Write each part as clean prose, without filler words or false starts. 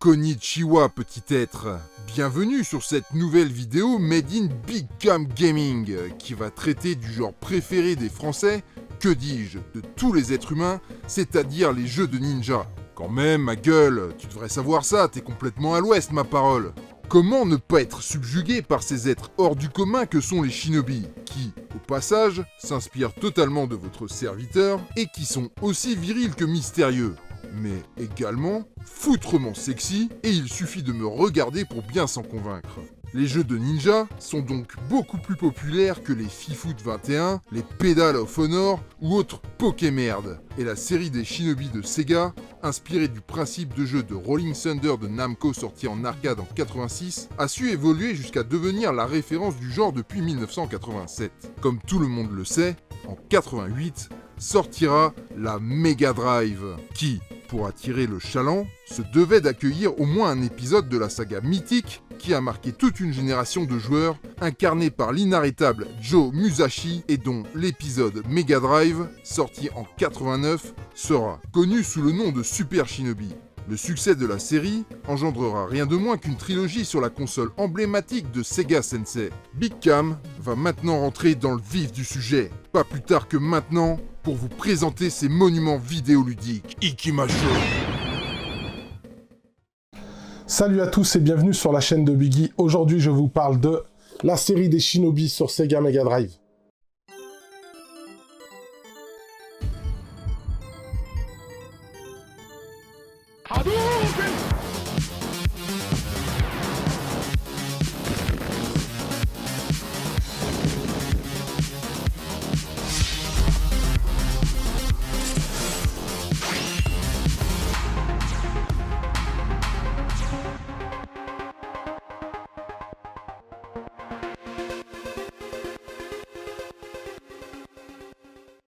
Konnichiwa petit être, bienvenue sur cette nouvelle vidéo Made in Big Cam Gaming qui va traiter du genre préféré des Français, que dis-je, de tous les êtres humains, c'est-à-dire les jeux de ninja. Quand même, ma gueule, tu devrais savoir ça, t'es complètement à l'ouest ma parole. Comment ne pas être subjugué par ces êtres hors du commun que sont les shinobi, qui, au passage, s'inspirent totalement de votre serviteur et qui sont aussi virils que mystérieux, mais également foutrement sexy, et il suffit de me regarder pour bien s'en convaincre. Les jeux de ninja sont donc beaucoup plus populaires que les FIFOOT 21, les Pedal of Honor ou autres Pokémerde. Et la série des Shinobi de Sega, inspirée du principe de jeu de Rolling Thunder de Namco sorti en arcade en 86, a su évoluer jusqu'à devenir la référence du genre depuis 1987. Comme tout le monde le sait, en 88, sortira la Mega Drive, qui, pour attirer le chaland, se devait d'accueillir au moins un épisode de la saga mythique qui a marqué toute une génération de joueurs, incarné par l'inarrêtable Joe Musashi et dont l'épisode Mega Drive, sorti en 89, sera connu sous le nom de Super Shinobi. Le succès de la série engendrera rien de moins qu'une trilogie sur la console emblématique de Sega Sensei. Big Cam va maintenant rentrer dans le vif du sujet, pas plus tard que maintenant, pour vous présenter ces monuments vidéoludiques. Ikimasho. Salut à tous et bienvenue sur la chaîne de Biggie. Aujourd'hui, je vous parle de la série des Shinobi sur Sega Mega Drive.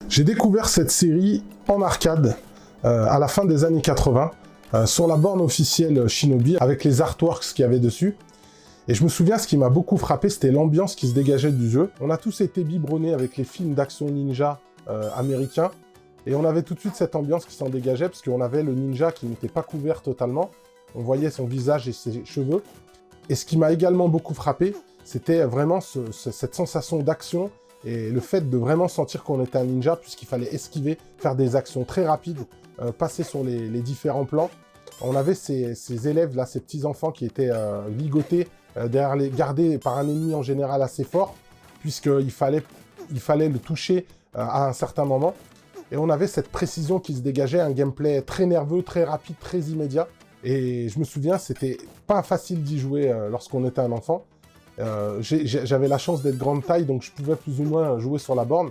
J'ai découvert cette série en arcade à la fin des années 80 sur la borne officielle Shinobi avec les artworks qu'il y avait dessus. Et je me souviens, ce qui m'a beaucoup frappé, c'était l'ambiance qui se dégageait du jeu. On a tous été biberonnés avec les films d'action ninja américains et on avait tout de suite cette ambiance qui s'en dégageait parce qu'on avait le ninja qui n'était pas couvert totalement. On voyait son visage et ses cheveux. Et ce qui m'a également beaucoup frappé, c'était vraiment cette sensation d'action et le fait de vraiment sentir qu'on était un ninja, puisqu'il fallait esquiver, faire des actions très rapides, passer sur les différents plans. On avait ces élèves, là, ces petits-enfants qui étaient ligotés, gardés par un ennemi en général assez fort, puisqu'il fallait le toucher à un certain moment. Et on avait cette précision qui se dégageait, un gameplay très nerveux, très rapide, très immédiat. Et je me souviens, c'était pas facile d'y jouer lorsqu'on était un enfant. J'avais la chance d'être grande taille, donc je pouvais plus ou moins jouer sur la borne,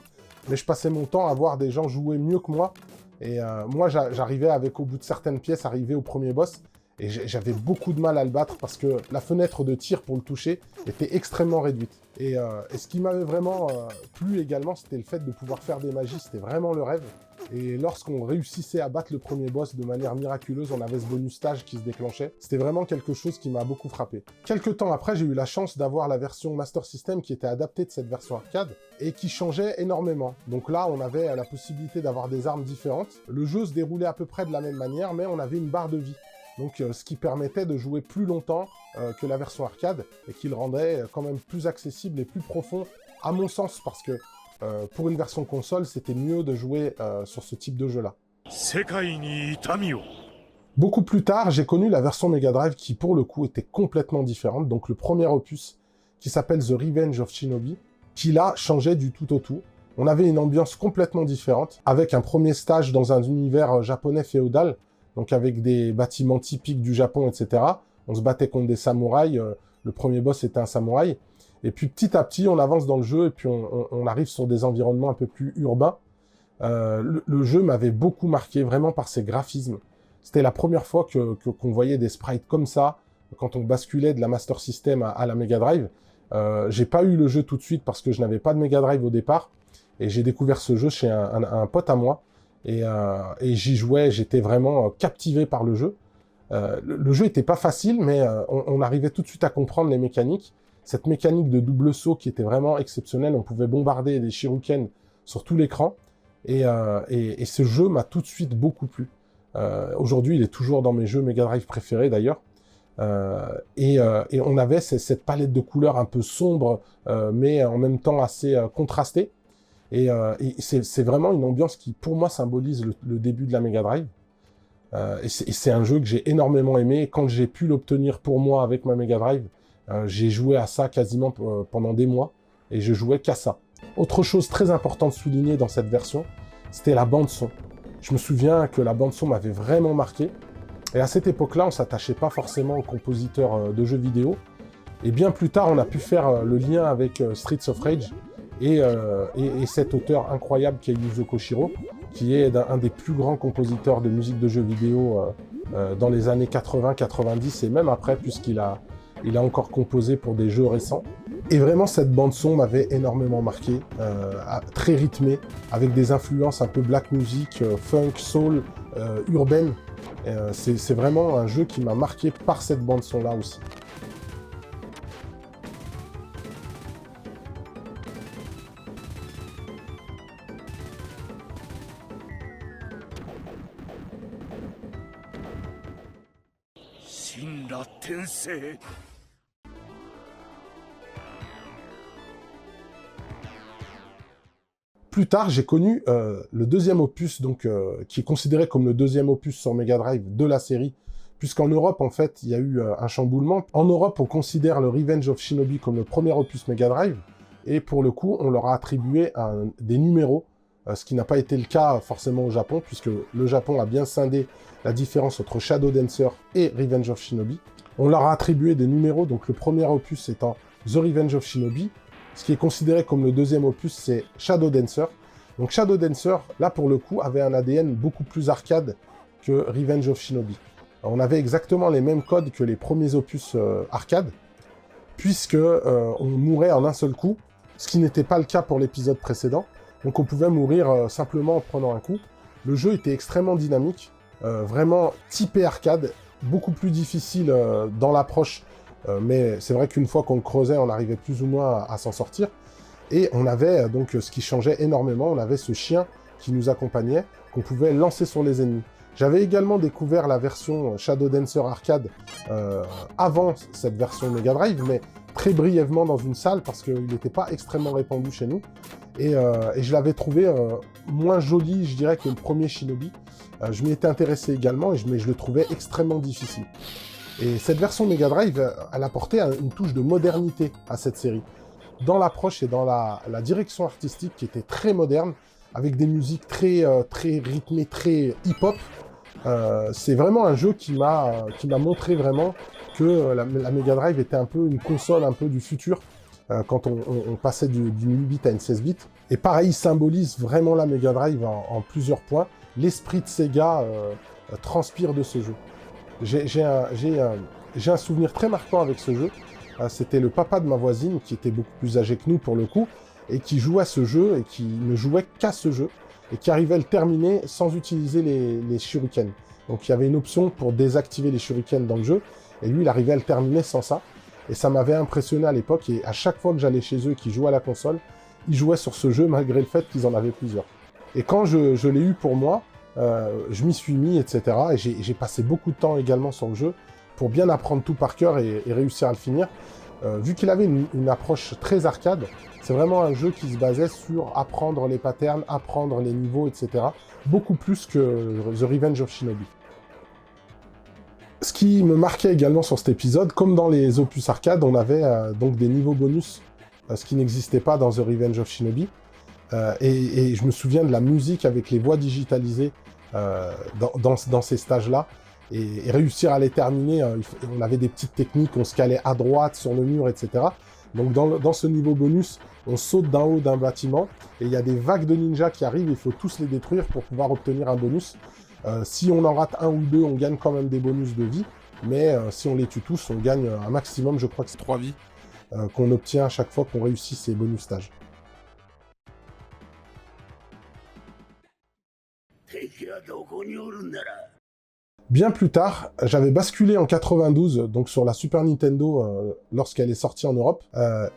mais je passais mon temps à voir des gens jouer mieux que moi, et moi j'arrivais au bout de certaines pièces, arriver au premier boss, et j'avais beaucoup de mal à le battre, parce que la fenêtre de tir pour le toucher était extrêmement réduite. Et ce qui m'avait vraiment plu également, c'était le fait de pouvoir faire des magies, c'était vraiment le rêve. Et lorsqu'on réussissait à battre le premier boss de manière miraculeuse, on avait ce bonus stage qui se déclenchait. C'était vraiment quelque chose qui m'a beaucoup frappé. Quelques temps après, j'ai eu la chance d'avoir la version Master System qui était adaptée de cette version arcade et qui changeait énormément. Donc là, on avait la possibilité d'avoir des armes différentes. Le jeu se déroulait à peu près de la même manière, mais on avait une barre de vie. Donc ce qui permettait de jouer plus longtemps que la version arcade et qui le rendait quand même plus accessible et plus profond, à mon sens, parce que pour une version console, c'était mieux de jouer sur ce type de jeu-là. Beaucoup plus tard, j'ai connu la version Mega Drive qui, pour le coup, était complètement différente. Donc le premier opus, qui s'appelle The Revenge of Shinobi, qui là, changeait du tout au tout. On avait une ambiance complètement différente, avec un premier stage dans un univers japonais féodal, donc avec des bâtiments typiques du Japon, etc. On se battait contre des samouraïs, le premier boss était un samouraï. Et puis petit à petit, on avance dans le jeu et puis on arrive sur des environnements un peu plus urbains. Le jeu m'avait beaucoup marqué, vraiment par ses graphismes. C'était la première fois qu'on voyait des sprites comme ça, quand on basculait de la Master System à la Mega Drive. J'ai pas eu le jeu tout de suite parce que je n'avais pas de Mega Drive au départ. Et j'ai découvert ce jeu chez un pote à moi. Et j'y jouais, j'étais vraiment captivé par le jeu. Le jeu était pas facile, mais on arrivait tout de suite à comprendre les mécaniques. Cette mécanique de double saut qui était vraiment exceptionnelle, on pouvait bombarder des shurikens sur tout l'écran, et ce jeu m'a tout de suite beaucoup plu. Aujourd'hui, il est toujours dans mes jeux Mega Drive préférés d'ailleurs, Et on avait cette palette de couleurs un peu sombre, mais en même temps assez contrastée. Et c'est vraiment une ambiance qui, pour moi, symbolise le début de la Mega Drive. Et c'est un jeu que j'ai énormément aimé. Quand j'ai pu l'obtenir pour moi avec ma Mega Drive, j'ai joué à ça quasiment pendant des mois. Et je jouais qu'à ça. Autre chose très importante de souligner dans cette version, c'était la bande-son. Je me souviens que la bande-son m'avait vraiment marqué. Et à cette époque-là, on ne s'attachait pas forcément aux compositeurs de jeux vidéo. Et bien plus tard, on a pu faire le lien avec Streets of Rage et cet auteur incroyable qui est Yuzo Koshiro, qui est un des plus grands compositeurs de musique de jeux vidéo dans les années 80-90 et même après, puisqu'il a encore composé pour des jeux récents. Et vraiment, cette bande-son m'avait énormément marqué, très rythmée, avec des influences un peu black music, funk, soul, urbaine. C'est vraiment un jeu qui m'a marqué par cette bande-son-là aussi. Shinra Tensei. Plus tard, j'ai connu le deuxième opus, donc, qui est considéré comme le deuxième opus sur Mega Drive de la série, puisqu'en Europe, en fait, il y a eu un chamboulement. En Europe, on considère le Revenge of Shinobi comme le premier opus Mega Drive, et pour le coup, on leur a attribué des numéros, ce qui n'a pas été le cas forcément au Japon, puisque le Japon a bien scindé la différence entre Shadow Dancer et Revenge of Shinobi. On leur a attribué des numéros, donc le premier opus étant The Revenge of Shinobi. Ce qui est considéré comme le deuxième opus, c'est Shadow Dancer. Donc Shadow Dancer, là pour le coup, avait un ADN beaucoup plus arcade que Revenge of Shinobi. On avait exactement les mêmes codes que les premiers opus arcade, puisque on mourait en un seul coup, ce qui n'était pas le cas pour l'épisode précédent. Donc on pouvait mourir simplement en prenant un coup. Le jeu était extrêmement dynamique, vraiment typé arcade, beaucoup plus difficile dans l'approche. Mais c'est vrai qu'une fois qu'on le creusait, on arrivait plus ou moins à s'en sortir. Et on avait donc ce qui changeait énormément, on avait ce chien qui nous accompagnait, qu'on pouvait lancer sur les ennemis. J'avais également découvert la version Shadow Dancer Arcade avant cette version Mega Drive, mais très brièvement dans une salle parce qu'il n'était pas extrêmement répandu chez nous. Et je l'avais trouvé moins joli, je dirais, que le premier Shinobi. Je m'y étais intéressé également, mais je le trouvais extrêmement difficile. Et cette version Mega Drive, elle apportait une touche de modernité à cette série. Dans l'approche et dans la direction artistique qui était très moderne, avec des musiques très rythmées, très hip-hop. C'est vraiment un jeu qui m'a montré vraiment que la Mega Drive était un peu une console un peu du futur, quand on passait du 8 bits à une 16 bits. Et pareil, il symbolise vraiment la Mega Drive en plusieurs points. L'esprit de Sega transpire de ce jeu. J'ai un souvenir très marquant avec ce jeu. C'était le papa de ma voisine, qui était beaucoup plus âgé que nous pour le coup, et qui jouait à ce jeu, et qui ne jouait qu'à ce jeu, et qui arrivait à le terminer sans utiliser les shurikens. Donc il y avait une option pour désactiver les shurikens dans le jeu, et lui il arrivait à le terminer sans ça. Et ça m'avait impressionné à l'époque, et à chaque fois que j'allais chez eux et qu'ils jouaient à la console, ils jouaient sur ce jeu malgré le fait qu'ils en avaient plusieurs. Et quand je l'ai eu pour moi, je m'y suis mis, etc. Et j'ai passé beaucoup de temps également sur le jeu pour bien apprendre tout par cœur et réussir à le finir. Vu qu'il avait une approche très arcade, c'est vraiment un jeu qui se basait sur apprendre les patterns, apprendre les niveaux, etc. Beaucoup plus que The Revenge of Shinobi. Ce qui me marquait également sur cet épisode, comme dans les opus arcade, on avait donc des niveaux bonus, ce qui n'existait pas dans The Revenge of Shinobi. Et je me souviens de la musique avec les voix digitalisées dans ces stages-là. Et réussir à les terminer, on avait des petites techniques, on se calait à droite sur le mur, etc. Donc dans ce niveau bonus, on saute d'en haut d'un bâtiment, et il y a des vagues de ninjas qui arrivent, il faut tous les détruire pour pouvoir obtenir un bonus. Si on en rate un ou deux, on gagne quand même des bonus de vie, mais si on les tue tous, on gagne un maximum, je crois que c'est 3 vies, qu'on obtient à chaque fois qu'on réussit ces bonus stages. Bien plus tard, j'avais basculé en 92, donc sur la Super Nintendo, lorsqu'elle est sortie en Europe,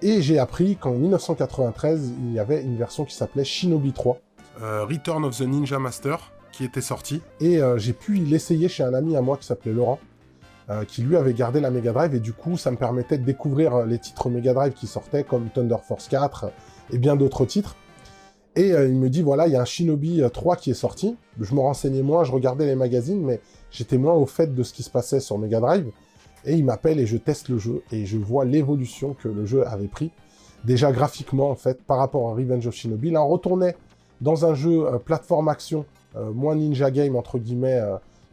et j'ai appris qu'en 1993, il y avait une version qui s'appelait Shinobi 3. Return of the Ninja Master, qui était sortie, et j'ai pu l'essayer chez un ami à moi qui s'appelait Laurent. qui lui avait gardé la Mega Drive, et du coup ça me permettait de découvrir les titres Mega Drive qui sortaient, comme Thunder Force 4 et bien d'autres titres. Et il me dit, voilà, il y a un Shinobi 3 qui est sorti. Je me renseignais moins, je regardais les magazines, mais j'étais moins au fait de ce qui se passait sur Mega Drive. Et il m'appelle et je teste le jeu, et je vois l'évolution que le jeu avait pris. Déjà graphiquement, en fait, par rapport à Revenge of Shinobi. Là, on retournait dans un jeu plateforme action, moins ninja game, entre guillemets,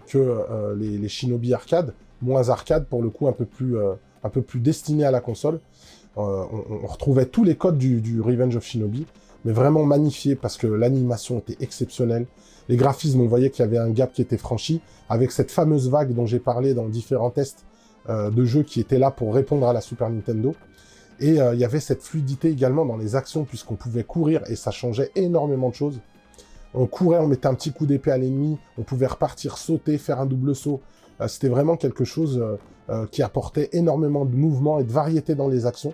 que les Shinobi arcade. Moins arcade, pour le coup, un peu plus destiné à la console. On retrouvait tous les codes du Revenge of Shinobi, mais vraiment magnifié, parce que l'animation était exceptionnelle. Les graphismes, on voyait qu'il y avait un gap qui était franchi, avec cette fameuse vague dont j'ai parlé dans différents tests de jeux qui étaient là pour répondre à la Super Nintendo. Et il y avait cette fluidité également dans les actions, puisqu'on pouvait courir, et ça changeait énormément de choses. On courait, on mettait un petit coup d'épée à l'ennemi, on pouvait repartir, sauter, faire un double saut. C'était vraiment quelque chose qui apportait énormément de mouvement et de variété dans les actions.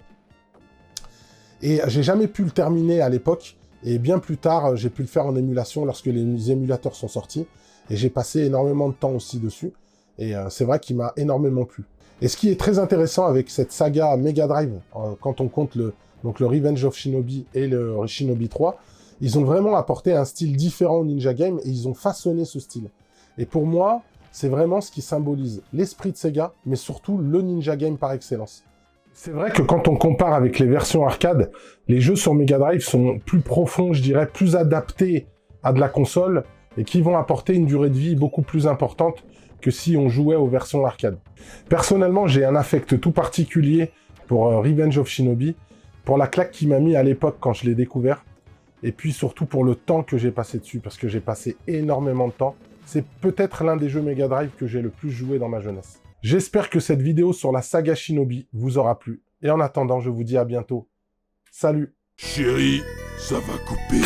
Et j'ai jamais pu le terminer à l'époque, et bien plus tard, j'ai pu le faire en émulation lorsque les émulateurs sont sortis, et j'ai passé énormément de temps aussi dessus, et c'est vrai qu'il m'a énormément plu. Et ce qui est très intéressant avec cette saga Mega Drive, quand on compte le Revenge of Shinobi et le Shinobi 3, ils ont vraiment apporté un style différent au Ninja Game, et ils ont façonné ce style. Et pour moi, c'est vraiment ce qui symbolise l'esprit de Sega, mais surtout le Ninja Game par excellence. C'est vrai que quand on compare avec les versions arcade, les jeux sur Mega Drive sont plus profonds, je dirais, plus adaptés à de la console, et qui vont apporter une durée de vie beaucoup plus importante que si on jouait aux versions arcade. Personnellement, j'ai un affect tout particulier pour Revenge of Shinobi, pour la claque qu'il m'a mis à l'époque quand je l'ai découvert, et puis surtout pour le temps que j'ai passé dessus, parce que j'ai passé énormément de temps. C'est peut-être l'un des jeux Mega Drive que j'ai le plus joué dans ma jeunesse. J'espère que cette vidéo sur la saga Shinobi vous aura plu. Et en attendant, je vous dis à bientôt. Salut! Chérie, ça va couper.